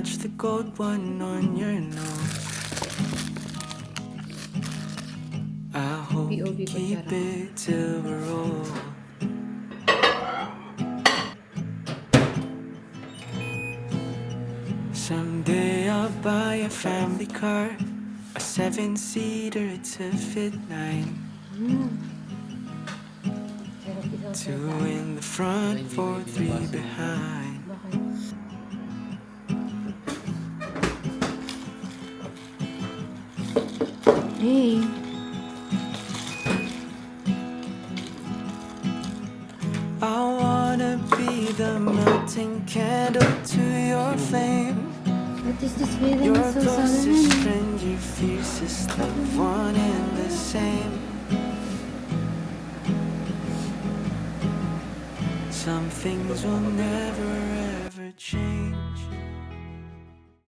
match the gold one on your nose. I hope you POV keep kutsara. it till we're old. Someday I'll buy a family car, a 7-seater to fit 9. Sarap isang 2 salta. in the front, 4, 3 behind. Bakit? Hey. I wanna be the melting candle to your flame. What is this feeling? Your It's so closest sudden. friend, your fiercest love, one and the same. Some things will never ever change.